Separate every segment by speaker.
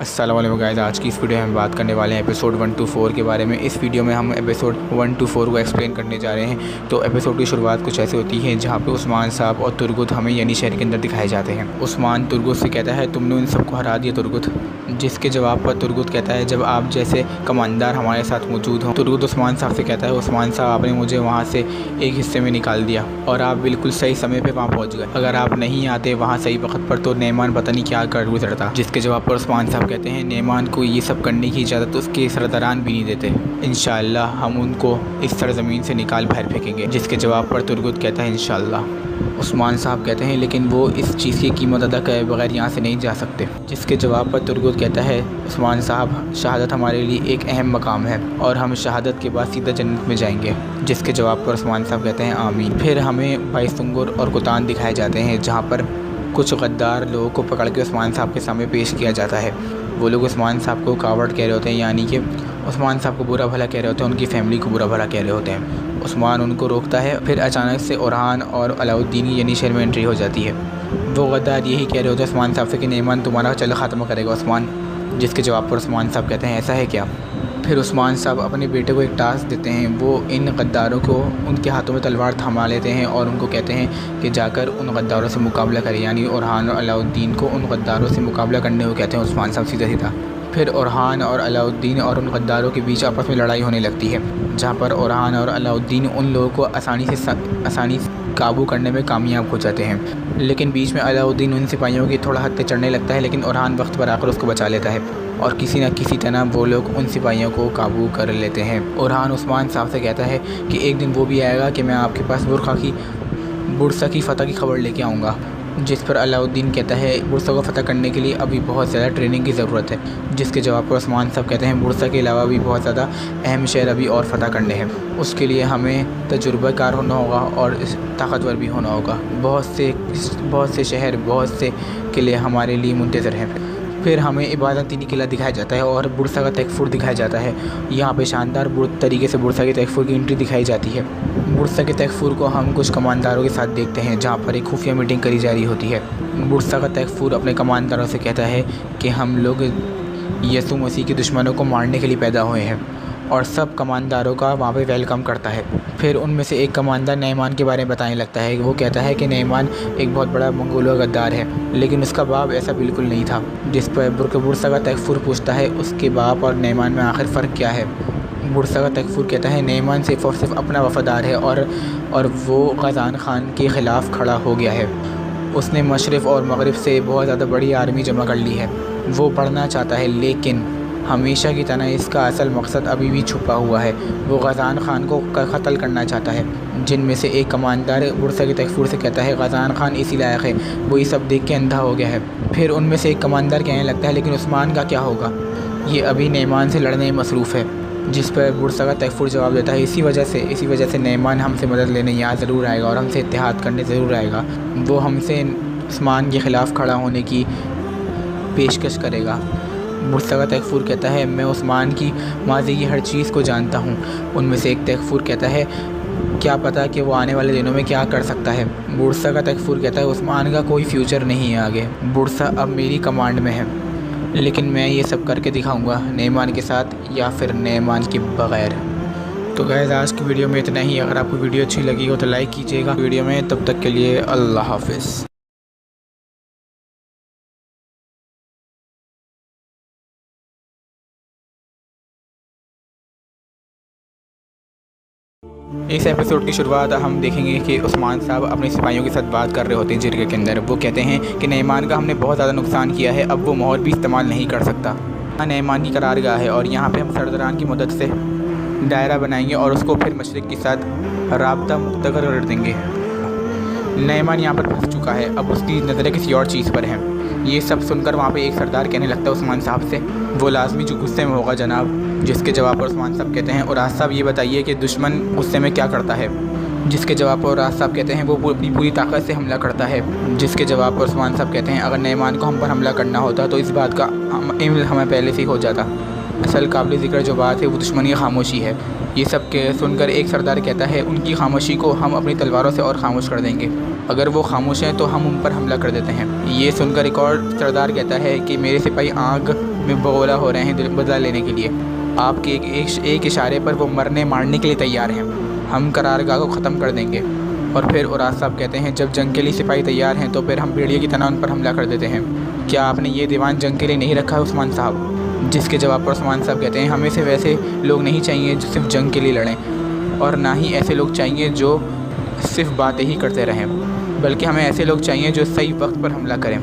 Speaker 1: अस्सलाम वालेकुम गाइस, आज की इस वीडियो में हम बात करने वाले हैं एपिसोड 1 to 4 के बारे में। इस वीडियो में हम एपिसोड 1 to 4 को एक्सप्लेन करने जा रहे हैं। तो एपिसोड की शुरुआत कुछ ऐसे होती है जहाँ पे उस्मान साहब और तुर्गुत हमें यानी शहर के अंदर दिखाए जाते हैं। उस्मान तुर्गुत से कहता है, तुमने उन सबको हरा दिया तुर्गुत। जिसके जवाब पर तुर्गुत कहता है, जब आप जैसे कमांडर हमारे साथ मौजूद हों। तुर्गुत उस्मान साहब से कहता है, उस्मान साहब आपने मुझे वहाँ से एक हिस्से में निकाल दिया और आप बिल्कुल सही समय पर वहाँ पहुँच गए। अगर आप नहीं आते वहाँ सही वक्त पर तो नेमान पता नहीं क्या कर गुजरता। जिसके जवाब पर उस्मान साहब कहते हैं, नेमान को ये सब करने की इजाज़त उसके सरदारान भी नहीं देते। इंशाअल्लाह हम उनको इस सरज़मीन से निकाल बाहर फेंकेंगे। जिसके जवाब पर तुर्गुत कहता है, इंशाअल्लाह। उस्मान साहब कहते हैं, लेकिन वो इस चीज़ की कीमत अदा करे बगैर यहाँ से नहीं जा सकते। जिसके जवाब पर तुर्गुत कहता है, उस्मान साहब शहादत हमारे लिए एक अहम मकाम है और हम शहादत के बाद सीधा जन्नत में जाएंगे। जिसके जवाब पर उस्मान साहब कहते हैं, आमीन। फिर हमें भाई सुंगुर और कुतान दिखाए जाते हैं, जहाँ पर कुछ गद्दार लोगों को पकड़ के उस्मान साहब के सामने पेश किया जाता है। वो लोग उस्मान साहब को कावड़ कह रहे होते हैं, यानी कि उस्मान साहब को बुरा भला कह रहे होते हैं, उनकी फैमिली को बुरा भला कह रहे होते हैं। उस्मान उनको रोकता है। फिर अचानक से ओरहान और अलाउद्दीन यानी शहर में एंट्री हो जाती है। वो गद्दार यही कह रहे होते हैं उस्मान साहब से कि नेमान तुम्हारा चल ख़त्म करेगा उस्मान। जिसके जवाब पर उस्मान साहब कहते हैं, ऐसा है क्या। फिर उस्मान साहब अपने बेटे को एक टास्क देते हैं। वो इन गद्दारों को उनके हाथों में तलवार थमा लेते हैं और उनको कहते हैं कि जाकर उन गद्दारों से मुकाबला करें, यानी ओरहान और अलाउद्दीन को उन गद्दारों से मुकाबला करने को कहते हैं उस्मान साहब सीधा सीधा। फिर ओरहान और अलाउद्दीन और उन गद्दारों के बीच आपस में लड़ाई होने लगती है, जहाँ पर ओरहान और अलाउद्दीन उन लोगों को आसानी से काबू करने में कामयाब हो जाते हैं। लेकिन बीच में अलाउद्दीन उन सिपाहियों की थोड़ा हद तक चढ़ने लगता है, लेकिन ओरहान वक्त पर आकर उसको बचा लेता है और किसी न किसी तरह वो लोग उन सिपाहियों को काबू कर लेते हैं। ओरहान उस्मान साहब से कहता है कि एक दिन वो भी आएगा कि मैं आपके पास बुरसा की फ़तह की खबर लेके आऊँगा। जिस पर अलाउद्दीन कहता है, बुरसा को फ़तह करने के लिए अभी बहुत ज़्यादा ट्रेनिंग की ज़रूरत है। जिसके जवाब पर उस्मान साहब कहते हैं, बुरसा के अलावा भी बहुत ज़्यादा अहम शहर अभी और फ़तह करने हैं। उसके लिए हमें तजुर्बाकार होना होगा और ताकतवर भी होना होगा। बहुत से शहर, बहुत से किले हमारे लिए मुंतज़र हैं। फिर हमें इबादत दीनी किला दिखाया जाता है और बुरसा का तकफुर दिखाया जाता है। यहाँ पे शानदार तरीके से बुरसा के तकफुर की एंट्री दिखाई जाती है। बुरसा के तकफुर को हम कुछ कमांडरों के साथ देखते हैं, जहाँ पर एक खुफिया मीटिंग करी जा रही होती है। बुरसा का तकफुर अपने कमांडरों से कहता है कि हम लोग यसु मसीह के दुश्मनों को मारने के लिए पैदा हुए हैं और सब कमांडरों का वहाँ पे वेलकम करता है। फिर उनमें से एक कमांडर नेमान के बारे में बताने लगता है। वो कहता है कि नेमान एक बहुत बड़ा मंगोल गद्दार है, लेकिन उसका बाप ऐसा बिल्कुल नहीं था। जिस पर बुरसा का तकफुर पूछता है, उसके बाप और नेमान में आखिर फ़र्क क्या है। बुरसा का तकफुर कहता है, नेमान सिर्फ़ और सिर्फ अपना वफ़ादार है और वो गज़ान खान के ख़िलाफ़ खड़ा हो गया है। उसने मशरिक़ और मग़रिब से बहुत ज़्यादा बड़ी आर्मी जमा कर ली है। वो बढ़ना चाहता है, लेकिन हमेशा की तरह इसका असल मकसद अभी भी छुपा हुआ है। वो गज़ान खान को कत्ल करना चाहता है। जिनमें से एक कमांडर बुरसा के तकफुर से कहता है, गज़ान खान इसी लायक है, वो ये सब देख के अंधा हो गया है। फिर उनमें से एक कमांडर कहने लगता है, लेकिन उस्मान का क्या होगा, ये अभी नेमान से लड़ने में मसरूफ़ है। जिस पर बुरसा का तकफुर जवाब देता है, इसी वजह से नेमान हमसे मदद लेने यहाँ ज़रूर आएगा और हमसे इत्तेहाद करने ज़रूर आएगा। वो हमसे उस्मान के ख़िलाफ़ खड़ा होने की पेशकश करेगा। बुरसा का तकफुर कहता है, मैं उस्मान की माज़ी की हर चीज़ को जानता हूँ। उनमें से एक तकफुर कहता है, क्या पता कि वो आने वाले दिनों में क्या कर सकता है। बुरसा का तकफुर कहता है, उस्मान का कोई फ्यूचर नहीं है आगे। बुरसा अब मेरी कमांड में है, लेकिन मैं ये सब करके दिखाऊंगा, नेमान के साथ या फिर नेमान के बग़ैर। तो गाइस, आज की वीडियो में इतना ही। अगर आपको वीडियो अच्छी लगी हो तो लाइक कीजिएगा वीडियो में। तब तक के लिए अल्लाह हाफ़िज़। इस एपिसोड की शुरुआत हम देखेंगे कि उस्मान साहब अपने सिपाहियों के साथ बात कर रहे होते हैं जिरगे के अंदर। वो कहते हैं कि नेमान का हमने बहुत ज़्यादा नुकसान किया है, अब वो मोहर भी इस्तेमाल नहीं कर सकता। नेमान की करारगाह है और यहाँ पे हम सरदारान की मदद से दायरा बनाएंगे और उसको फिर मशरिक़ के साथ राब्ता मुख्तगर कर देंगे। नेमान यहाँ पर फंस चुका है, अब उसकी नज़रें किसी और चीज़ पर हैं। ये सब सुनकर वहाँ पे एक सरदार कहने लगता है उस्मान साहब से, वो लाजमी जो गुस्से में होगा जनाब। जिसके जवाब पर उस्मान साहब कहते हैं, उरास साहब ये बताइए कि दुश्मन गुस्से में क्या करता है। जिसके जवाब पर उरास साहब कहते हैं, वो अपनी पूरी ताकत से हमला करता है। जिसके जवाब पर उस्मान साहब कहते हैं, अगर नेमान को हम पर हमला करना होता तो इस बात का इल्म हमें पहले से ही हो जाता। असल काबिल ज़िक्र जो बात है वो दुश्मनी खामोशी है। ये सब के सुनकर एक सरदार कहता है, उनकी खामोशी को हम अपनी तलवारों से और खामोश कर देंगे। अगर वो खामोश हैं तो हम उन पर हमला कर देते हैं। ये सुनकर एक और सरदार कहता है कि मेरे सिपाही आग में बगोला हो रहे हैं बदला लेने के लिए। आपके एक इशारे पर वो मरने मारने के लिए तैयार हैं। हम करारगाह को ख़त्म कर देंगे। और फिर उराद साहब कहते हैं, जब जंग के लिए सिपाही तैयार हैं तो फिर हम भेड़िए की तरह उन पर हमला कर देते हैं। क्या आपने ये दीवान जंग के लिए नहीं रखा है उस्मान साहब? जिसके जवाब पर उस्मान साहब कहते हैं, हमें सिर्फ ऐसे लोग नहीं चाहिए जो सिर्फ जंग के लिए लड़ें, और ना ही ऐसे लोग चाहिए जो सिर्फ बातें ही करते रहें, बल्कि हमें ऐसे लोग चाहिए जो सही वक्त पर हमला करें।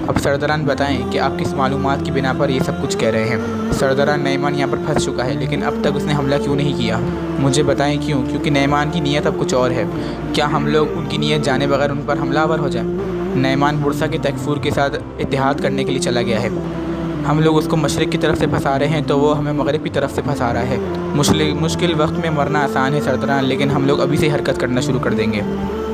Speaker 1: अब सरदारान बताएं कि आप किस मालूमात की बिना पर ये सब कुछ कह रहे हैं। सरदारान नईमान यहाँ पर फंस चुका है, लेकिन अब तक उसने हमला क्यों नहीं किया? मुझे बताएं क्यों? क्योंकि नईमान की नीयत अब कुछ और है। क्या हम लोग उनकी नीयत जाने बगैर उन पर हमलावर हो जाएं? नईमान बुरसा के तकफूर के साथ इत्तेहाद करने के लिए चला गया है। हम लोग उसको मशरिक़ की तरफ से फंसा रहे हैं तो वो हमें मगरिब की तरफ से फंसा रहा है। मुश्किल वक्त में मरना आसान है सरदारान, लेकिन हम लोग अभी से हरकत करना शुरू कर देंगे।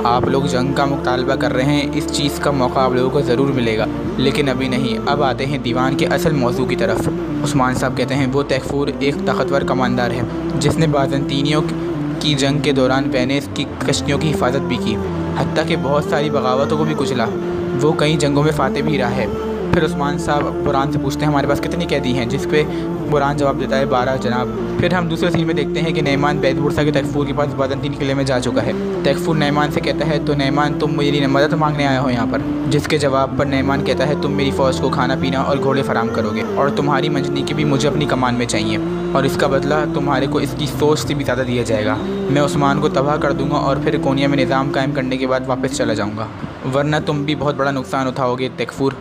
Speaker 1: आप लोग जंग का मुतालबा कर रहे हैं, इस चीज़ का मौका आप लोगों को ज़रूर मिलेगा, लेकिन अभी नहीं। अब आते हैं दीवान के असल मौजू की तरफ। उस्मान साहब कहते हैं, वो तैफूर एक ताकतवर कमांडर है जिसने बाज़ंतीनियों की जंग के दौरान वेनिस की कश्तियों की हिफाजत भी की, हत्ता कि बहुत सारी बगावतों को भी कुचला। वो कई जंगों में फाते भी रहा है। फिर उस्मान साहब बुरान से पूछते हैं, हमारे पास कितने कैदी हैं? जिस पे बुरान जवाब देता है, 12 जनाब। फिर हम दूसरे सीन में देखते हैं कि नईमान बैत बुरसा के तकफूर के पास बाज़ंतीन किले में जा चुका है। तकफूर नईमान से कहता है, तो नईमान तुम मेरी मदद मांगने आए हो यहाँ पर? जिसके जवाब पर नईमान कहता है, तुम मेरी फ़ौज को खाना पीना और घोड़े फराम करोगे, और तुम्हारी मंजनी की भी मुझे अपनी कमान में चाहिए, और इसका बदला तुम्हारे को इसकी सोच से भी ज़्यादा दिया जाएगा। मैं उस्मान को तबाह कर दूँगा और फिर कोनिया में निज़ाम कायम करने के बाद वापस चला जाऊँगा, वरना तुम भी बहुत बड़ा नुकसान उठाओगे तकफूर।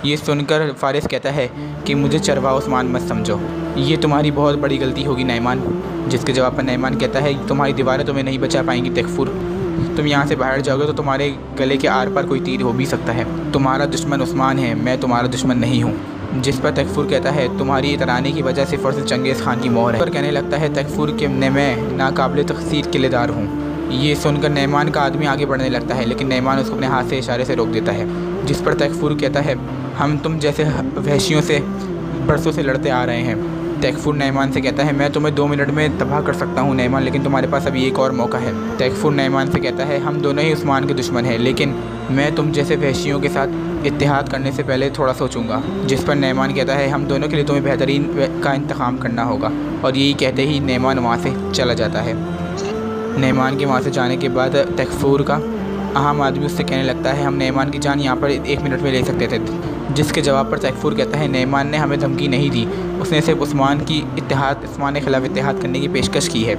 Speaker 1: ये सुनकर फ़ारिस कहता है कि मुझे चरवा उस्मान मत समझो, ये तुम्हारी बहुत बड़ी गलती होगी नईमान। जिसके जवाब पर नईमान कहता है, तुम्हारी दीवारें तुम्हें नहीं बचा पाएंगी तकफूर। तुम यहाँ से बाहर जाओगे तो तुम्हारे गले के आर पार कोई तीर हो भी सकता है। तुम्हारा दुश्मन उस्मान है, मैं तुम्हारा दुश्मन नहीं हूँ। जिस पर तकफूर कहता है, तुम्हारी इतरानी की वजह से फ़र्ज चंगेज़ खान की मोहर है। पर कहने लगता है तकफूर कि मैं नाकाबिल तक़सीर किलेदार हूँ। ये सुनकर नईमान का आदमी आगे बढ़ने लगता है, लेकिन नईमान उसको अपने हाथ से इशारे से रोक देता है। जिस पर तकफूर कहता है, हम तुम जैसे वहशियों से बरसों से लड़ते आ रहे हैं। तकफूर नईमान से कहता है, मैं तुम्हें 2 मिनट में तबाह कर सकता हूँ नईमान, लेकिन तुम्हारे पास अभी एक और मौका है। तकफूर नईमान से कहता है, हम दोनों ही उस्मान के दुश्मन हैं, लेकिन मैं तुम जैसे वहशियों के साथ इत्तेहाद करने से पहले थोड़ा सोचूंगा। जिस पर नईमान कहता है, हम दोनों के लिए तुम्हें बेहतरीन का इंतखाम करना होगा। और यही कहते ही नईमान वहाँ से चला जाता है। नईमान के वहाँ से जाने के बाद तकफूर का अहम आदमी उससे कहने लगता है, हम नईमान की जान यहाँ पर 1 मिनट में ले सकते थे। जिसके जवाब पर तकफूर कहता है, नईमान ने हमें धमकी नहीं दी, उसने सिर्फ उस्मान के ख़िलाफ़ इत्तेहाद करने की पेशकश की है।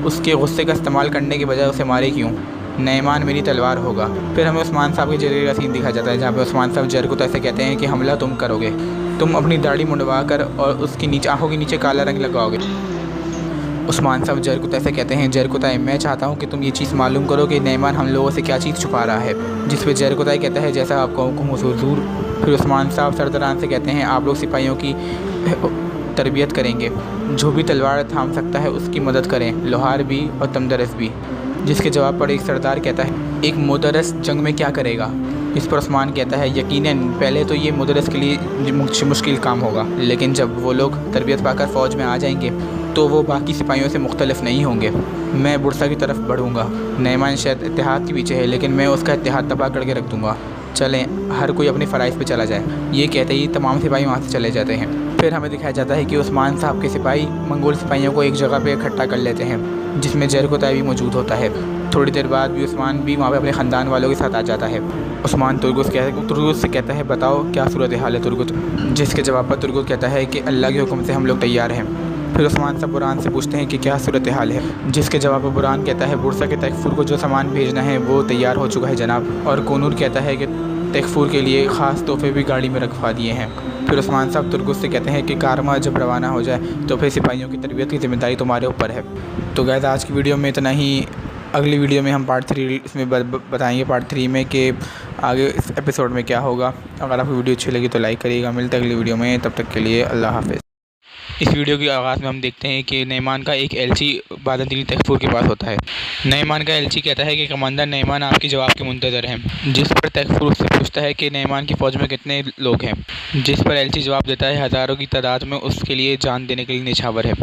Speaker 1: उसके गुस्से का इस्तेमाल करने के बजाय उसे मारे क्यों? नईमान मेरी तलवार होगा। फिर हमें उस्मान साहब के जरिए का सीन दिखा जाता है, जहाँ पर उस्मान साहब जरकुता ऐसे कहते हैं कि हमला तुम करोगे, तुम अपनी दाढ़ी मुंडवा कर और उसकी नीचे आँखों के नीचे काला रंग लगाओगे। उस्मान साहब जरकुता से कहते हैं, जरकुताई मैं चाहता हूँ कि तुम ये चीज़ मालूम करो कि नईमान हम लोगों से क्या चीज़ छुपा रहा है। जिस पर जरकुताई कहता है, जैसा आपको हुक्म हुजूर। फिर उस्मान साहब सरदारान से कहते हैं, आप लोग सिपाहियों की तरबियत करेंगे, जो भी तलवार थाम सकता है उसकी मदद करें, लोहार भी और तमदरस भी। जिसके जवाब पर एक सरदार कहता है, एक मुदरस जंग में क्या करेगा? इस पर उस्मान कहता है, यकीनन पहले तो ये मुदरस के लिए मुश्किल काम होगा, लेकिन जब वो लोग तरबियत पाकर फ़ौज में आ जाएंगे तो वो बाकी सिपाहियों से मुख्तलिफ नहीं होंगे। मैं बुरसा की तरफ बढ़ूँगा। नईमान शायद इत्तेहाद के पीछे है, लेकिन मैं उसका इत्तेहाद तबाह करके रख दूँगा। चलें, हर कोई अपने फ़राइज़ पे चला जाए। ये कहते ही तमाम सिपाही वहाँ से चले जाते हैं। फिर हमें दिखाया जाता है कि उस्मान साहब के सिपाही मंगोल सिपाहियों को एक जगह पे इकट्ठा कर लेते हैं, जिसमें जरकुताई भी मौजूद होता है। थोड़ी देर बाद भी उस्मान भी वहाँ पे अपने ख़ानदान वालों के साथ आ जाता है। उस्मान तुर्गुत से कहता है, बताओ क्या सूरत हाल है तुर्गुत? जिसके जवाब पर तुर्गुत कहता है कि अल्लाह के हुक्म से हम लोग तैयार हैं। फिर उस्मान साहब बुरान से पूछते हैं कि क्या सूरत हाल है? जिसके जवाब पर बुरान कहता है, बुरसा के तकफूर को जो सामान भेजना है वो तैयार हो चुका है जनाब। और कोनूर कहता है कि तकफूर के लिए ख़ास तोहफे भी गाड़ी में रखवा दिए हैं। फिर उस्मान साहब तुर्गुत से कहते हैं कि कारवां जब रवाना हो जाए तो फिर सिपाहियों की तरबियत की ज़िम्मेदारी तुम्हारे ऊपर है। तो गाइस, आज की वीडियो में इतना ही। अगली वीडियो में हम पार्ट 3 इसमें बताएंगे, पार्ट 3 में कि आगे इस एपिसोड में क्या होगा। अगर आपको वीडियो अच्छी लगी तो लाइक करिएगा। मिलते हैं अगली वीडियो में, तब तक के लिए अल्लाह हाफ़िज़। इस वीडियो के आगाज़ में हम देखते हैं कि नईमान का एक एलची बाज़ंतीन तकफूर के पास होता है। नईमान का एलची कहता है कि कमांडर नईमान आपके जवाब के मुंतज़र हैं। जिस पर तकफूर उससे पूछता है कि नईमान की फ़ौज में कितने लोग हैं। जिस पर एलची जवाब देता है, हज़ारों की तादाद में उसके लिए जान देने के लिए निछावर है।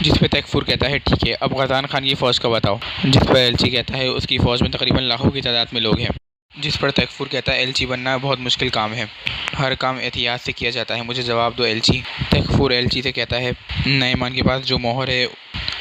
Speaker 1: जिस पर तकफूर कहता है, ठीक है, अब गज़ान खान की फ़ौज का बताओ। जिस पर एलची कहता है, उसकी फ़ौज में तकरीबन लाखों की तादाद में लोग हैं। जिस पर तैकफुर कहता है एलची बनना बहुत मुश्किल काम है, हर काम एहतियात से किया जाता है, मुझे जवाब दो एलची। तैकफुर एलची से कहता है नईमान के पास जो मोहर है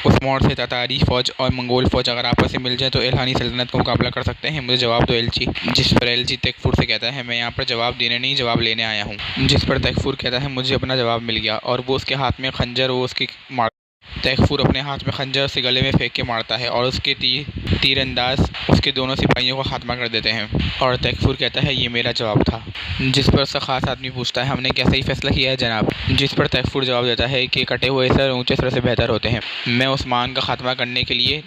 Speaker 1: उस मोहर से तातारी फ़ौज और मंगोल फ़ौज अगर आपस में मिल जाए तो इल्हानी सल्तनत का मुकाबला कर सकते हैं, मुझे जवाब दो एलची। जिस पर एलची तैकफुर से कहता है मैं यहाँ पर जवाब देने नहीं जवाब लेने आया हूँ। जिस पर तैकफुर कहता है मुझे अपना जवाब मिल गया, और वो उसके हाथ में खंजर वो उसकी मार तैकफुर अपने हाथ में खंजर से गले में फेंक के मारता है और उसके तीरंदाज उसके दोनों सिपाहियों को खात्मा कर देते हैं, और तैकफुर कहता है ये मेरा जवाब था। जिस पर उसका खास आदमी पूछता है हमने क्या सही फैसला किया है जनाब। जिस पर तैकफुर जवाब देता है कि कटे हुए सर ऊंचे सर से बेहतर होते हैं, मैं उस्मान का खात्मा करने के लिए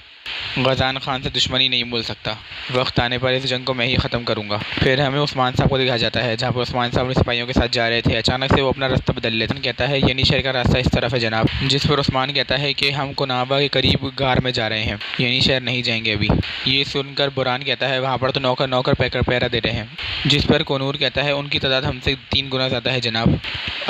Speaker 1: गजान खान से दुश्मनी नहीं बोल सकता, वक्त आने पर इस जंग को मैं ही ख़त्म करूंगा। फिर हमें उस्मान साहब को दिखाया जाता है जहाँ पर उस्मान साहब अपने सिपाहियों के साथ जा रहे थे, अचानक से वो अपना रास्ता बदल लेते हैं। कहता है यानी शहर का रास्ता इस तरफ है जनाब। जिस पर उस्मान कहता है कि हम कुनाबा के करीब गार में जा रहे हैं, यानी शहर नहीं जाएंगे अभी। ये सुनकर बुरान कहता है वहाँ पर तो नौकर पहरा दे रहे हैं। जिस पर कोनूर कहता है उनकी तादाद हमसे 3 गुना ज़्यादा है जनाब,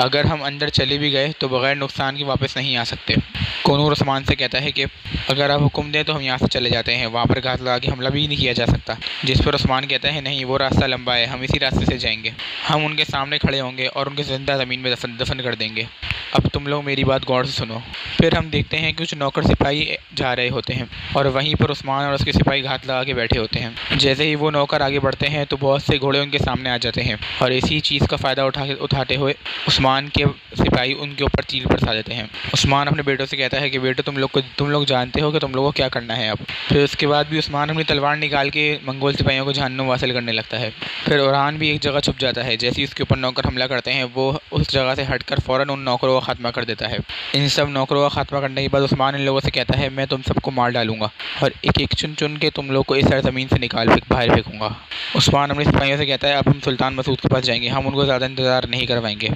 Speaker 1: अगर हम अंदर चले भी गए तो बगैर नुकसान के वापस नहीं आ सकते। कोनूर उस्मान से कहता है कि अगर आप हुक्म दें तो हम यहाँ से चले जाते हैं, वहाँ पर घात लगा के हमला भी नहीं किया जा सकता। जिस पर उस्मान कहता है नहीं वो रास्ता लंबा है, हम इसी रास्ते से जाएंगे, हम उनके सामने खड़े होंगे और उनके जिंदा ज़मीन में दफन कर देंगे। अब तुम लोग मेरी बात गौर से सुनो। फिर हम देखते हैं कि कुछ नौकर सिपाही जा रहे होते हैं और वहीं पर उस्मान और उसके सिपाही घात लगा के बैठे होते हैं। जैसे ही वो नौकर आगे बढ़ते हैं तो बहुत से घोड़े उनके सामने आ जाते हैं और इसी चीज़ का फ़ायदा उठाते हुए उस्मान के सिपाही उनके ऊपर तीर बरसा देते हैं। उस्मान अपने बेटों से कहता है कि बेटो तुम लोग जानते हो कि तुम लोगों को क्या करना है अब। फिर उसके बाद भी उस्मान अपनी तलवार निकाल के मंगोल सिपाहियों को जहन्नुम वासिल करने लगता है। फिर उरहान भी एक जगह छुप जाता है, जैसे ही उसके ऊपर नौकर हमला करते हैं वो उस जगह से हटकर फ़ौरन उन नौकरों का खात्मा कर देता है। इन सब नौकरों का खात्मा करने के बाद उस्मान इन लोगों से कहता है मैं तुम सबको मार डालूंगा और एक एक चुन चुन के तुम लोग को इस सरजमीन से बाहर फेंकूंगा। उस्मान अपने सिपाहियों से कहता है अब हम सुल्तान मसूद के पास जाएंगे, हम उनको ज़्यादा इंतज़ार नहीं करवाएंगे।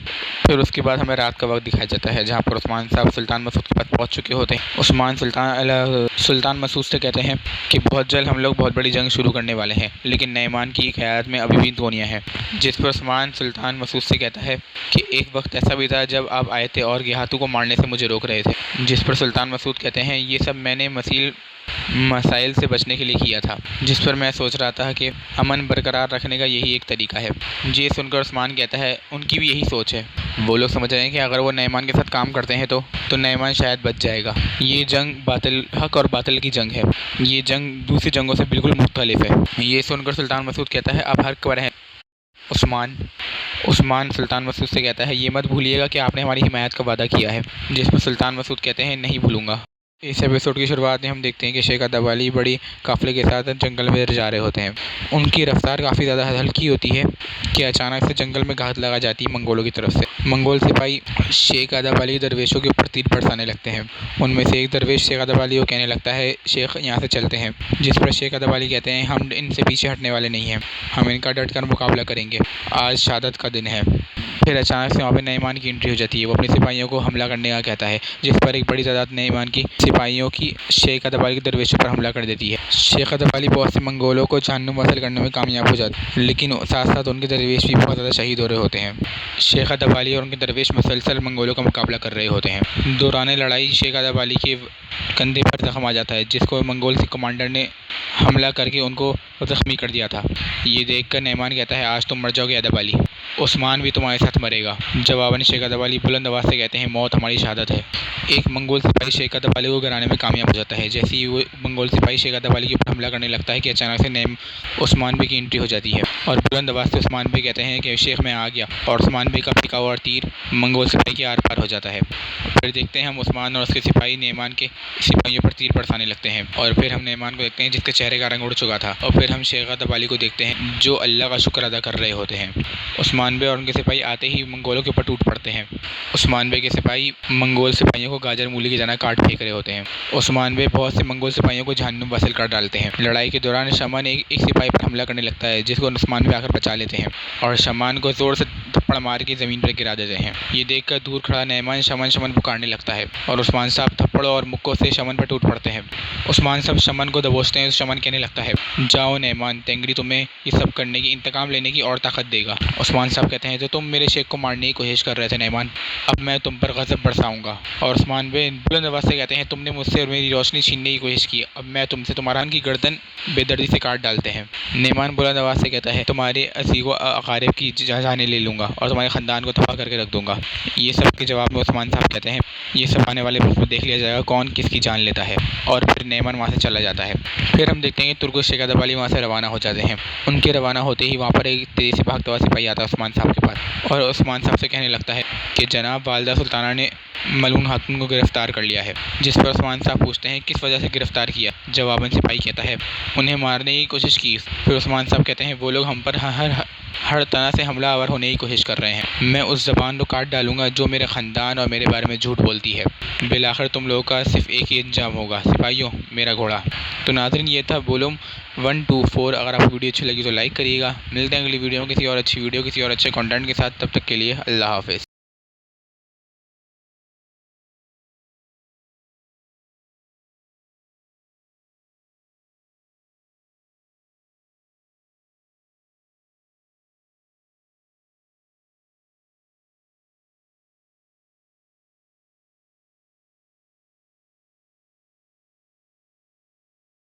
Speaker 1: फिर उसके बाद हमें रात का वक्त दिखाया जाता है जहाँ पर उस्मान साहब सुल्तान मसूद के पास पहुँच चुके होते हैं। उस्मान सुल्तान मसूद से कहते हैं कि बहुत जल्द हम लोग बहुत बड़ी जंग शुरू करने वाले हैं, लेकिन नईमान की क़यादत में अभी भी दुनिया है। जिस पर उस्मान सुल्तान मसूद से कहता है कि एक वक्त ऐसा भी था जब आप आए थे और गेहातू को मारने से मुझे रोक रहे थे। जिस पर सुल्तान मसूद कहते हैं ये सब मैंने मसाइल से बचने के लिए किया था। जिस पर मैं सोच रहा था कि अमन बरकरार रखने का यही एक तरीका है। ये सुनकर उस्मान कहता है उनकी भी यही सोच है, वो लोग समझ रहे हैं कि अगर वो नईमान के साथ काम करते हैं तो नईमान शायद बच जाएगा। ये जंग हक और बातिल की जंग है, ये जंग दूसरी जंगों से बिल्कुल मुख्तलिफ है। ये सुनकर सुल्तान मसूद कहता है आप हक पर हैं उस्मान सुल्तान मसूद से कहता है ये मत भूलिएगा कि आपने हमारी हिमायत का वादा किया है। जिस पर सुल्तान मसूद कहते हैं नहीं भूलूंगा। इस एपिसोड की शुरुआत में हम देखते हैं कि शेख अदवाली बड़ी काफ़िले के साथ जंगल में जा रहे होते हैं। उनकी रफ्तार काफ़ी ज़्यादा हल्की होती है कि अचानक से जंगल में घात लगा जाती है मंगोलों की तरफ से। मंगोल सिपाही शेख अदवाली दरवेशों के ऊपर तीर बरसाने लगते हैं। उनमें से एक दरवेश शेख अदवाली को कहने लगता है शेख यहाँ से चलते हैं। जिस पर शेख अदवाली कहते हैं हम इनसे पीछे हटने वाले नहीं हैं, हम इनका डट कर मुकाबला करेंगे, आज शहादत का दिन है। फिर अचानक से वहाँ पर नईमान की एंट्री हो जाती है, वो अपने सिपाहियों को हमला करने का कहता है, जिस पर एक बड़ी तादाद नईमान की सिपाहियों की शेख अदवाली के दरवेशों पर हमला कर देती है। शेख अदवाली बहुत से मंगोलों को जहन्नुम हासिल करने में कामयाब हो जाते हैं, लेकिन साथ साथ उनके दरवेश भी बहुत ज़्यादा शहीद हो रहे होते हैं। शेख अदवाली और उनके दरवेश मुसलसल मंगोलों का मुकाबला कर रहे होते हैं। दौरान लड़ाई शेख अदवाली के कंधे पर जख्म आ जाता है, जिसको मंगोल के कमांडर ने हमला करके उनको ज़ख्मी कर दिया था। ये देखकर नईमान कहता है आज तुम मर जाओगे अदवाली, उस्मान भी तुम्हारे साथ मरेगा। जवाबन शेख अदवाली बुलंद आवाज़ से कहते हैं मौत हमारी शहादत है। एक मंगोल सिपाही शेख अदवाली को गिराने में कामयाब हो जाता है। जैसे ही वो मंगोल सिपाही शेख अदवाली के ऊपर हमला करने लगता है कि अचानक से उस्मान बी की एंट्री हो जाती है और बुलंद आवाज़ से उस्मान बी कहते हैं कि शेख मैं आ गया, और उस्मान बी का फेंका हुआ तीर मंगोल सिपाही के आर पार हो जाता है। फिर देखते हैं हम उस्मान और उसके सिपाही नईमान के सिपाहियों पर तीर बरसाने लगते हैं, और फिर हम नईमान को देखते हैं जिसके चेहरे का रंग उड़ चुका था। और फिर हम शेख अदवाली को देखते हैं जो अल्लाह का शुक्र अदा कर रहे होते हैं। उस्मान बे और उनके सिपाही आते ही मंगोलों के ऊपर टूट पड़ते हैं। उस्मान बे के सिपाही मंगोल सिपाहियों को गाजर मूली की तरह काट फेंक रहे होते हैं। उस्मान बे बहुत से मंगोल सिपाहियों को जहन्नुम वासिल कर डालते हैं। लड़ाई के दौरान शमान एक सिपाही पर हमला करने लगता है, जिसको उस्मान बे आकर बचा लेते हैं और शमान को ज़ोर से थप्पड़ थप्पड़ मार के ज़मीन पर गिरा देते हैं। ये देखकर दूर खड़ा नैमान शमन पुकारने लगता है और उस्मान साहब थप्पड़ों और मुक्कों से शमन पर टूट पड़ते हैं। उस्मान साहब शमन को दबोचते हैं। शमन कहने लगता है, जाओ नैमान, तेंगरी तुम्हें ये सब करने की, इंतकाम लेने की और ताकत देगा। उस्मान साहब कहते हैं, तो तुम मेरे शेख को मारने की कोशिश कर रहे थे नैमान, अब मैं तुम पर गज़ब बरसाऊंगा। और उस्मान बुलंद आवाज़ से कहते हैं, तुमने मुझसे और मेरी रोशनी छीनने की कोशिश की, अब मैं तुमसे तुम्हारा की गर्दन बेदर्दी से काट डालते हैं। नैमान बुलंद आवाज़ से कहता है, तुम्हारे अज़ीज़ो अकारिब की जाने ले लूँगा और तुम्हारे ख़ानदान को तबाह करके रख दूँगा। ये सब के जवाब में उस्मान साहब कहते हैं, ये सब आने वाले वक्त में देख लिया जाएगा कौन किसकी जान लेता है। और फिर नैमान वहाँ से चला जाता है। फिर हम देखते हैं कि तुर्गुश शेखर वाली वहाँ से रवाना हो जाते हैं। उनके रवाना होते ही वहाँ पर एक तेज़ी से भागता हुआ सिपाही आता है उस्मान साहब के पास और उस्मान साहब से कहने लगता है कि जनाब वालिदा सुल्ताना ने मलून खातून को गिरफ़्तार कर लिया है। जिस पर उस्मान साहब पूछते हैं, किस वजह से गिरफ़्तार किया? जवाबन सिपाही कहता है, उन्हें मारने की कोशिश की। फिर उस्मान साहब कहते हैं, वो लोग हम पर हर तरह से हमलावर होने की कोशिश कर रहे हैं। मैं उस ज़बान को काट डालूंगा जो मेरे ख़ानदान और मेरे बारे में झूठ बोलती है। बिलाखिर तुम लोगों का सिर्फ एक ही अंजाम होगा, सिपाहियों, मेरा घोड़ा। तो नाज़रीन, ये था वॉल्यूम 124। अगर आपको वीडियो अच्छी लगी तो लाइक करिएगा। मिलते हैं अगली वीडियो में किसी और अच्छी वीडियो, किसी और अच्छे कंटेंट के साथ। तब तक के लिए अल्लाह हाफ़िज़।